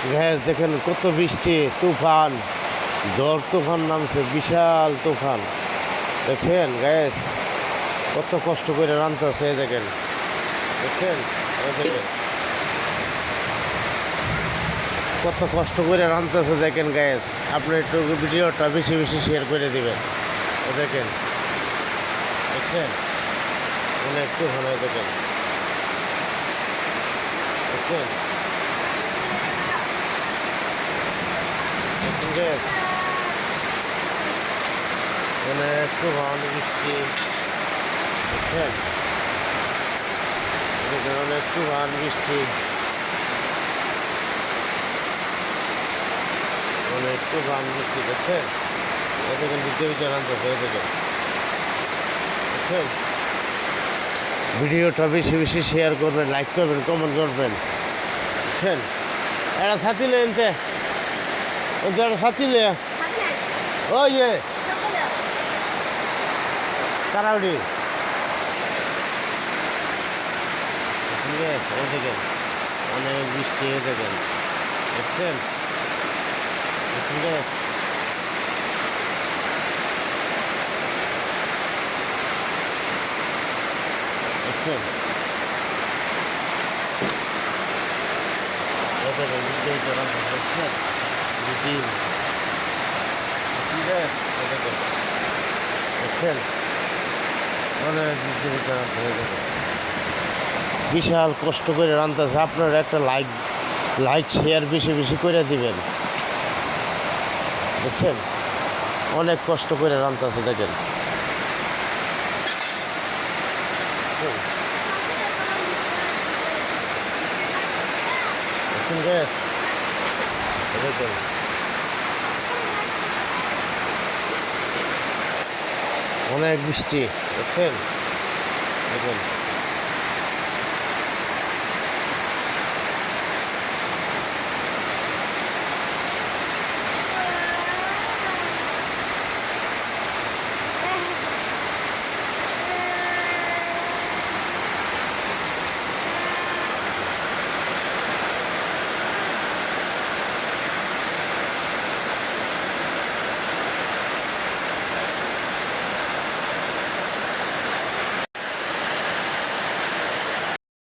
Gas দেখেন কত বৃষ্টি, তুফান, ঝড় তুফান নামছে, বিশাল তুফান। দেখছেন গ্যাস কত কষ্ট করে রাঁধতেছে, দেখেন দেখছেন, দেখেন কত কষ্ট করে রাঁধতেছে, দেখেন গ্যাস। আপনি একটু ভিডিওটা বেশি বেশি শেয়ার করে দিবেন। দেখেন দেখছেন অনেক তুফান, দেখেন দেখছেন গ্যাস অনেক তুফান বৃষ্টি, দেখছেন দেখেন অনেক তুফান বৃষ্টি, অনেক তুফান বৃষ্টি, দেখছেন দেখেন দ্বিতীয় ভিডিও আনতেছে, দেখেন দেখছেন। ভিডিওটা বেশি বেশি শেয়ার করবেন, লাইক করবেন, কমেন্ট করবেন, বুঝছেন। একটা ছাতি লে এনতে, একটা ছাতি লে, ওই যে তারাউডি, ঠিক আছে, এই দেখেন অনেক বৃষ্টি, দেখেন দেখছেন, ঠিক আছে। দেখছেন দেখেন বৃষ্টি দেখছেন, ডিম, ঠিক আছে, দেখেন দেখছেন অনেক বৃষ্টি হয়ে যাবে। বিশাল কষ্ট করে রান্তাছে, আপনারা একটা লাইক শেয়ার বেশি বেশি করে দিবেন, দেখছেন অনেক কষ্ট করে রান্তাছে, দেখেন দেখছেন গ্যাস, দেখেন অনেক বৃষ্টি, দেখছেন দেখেন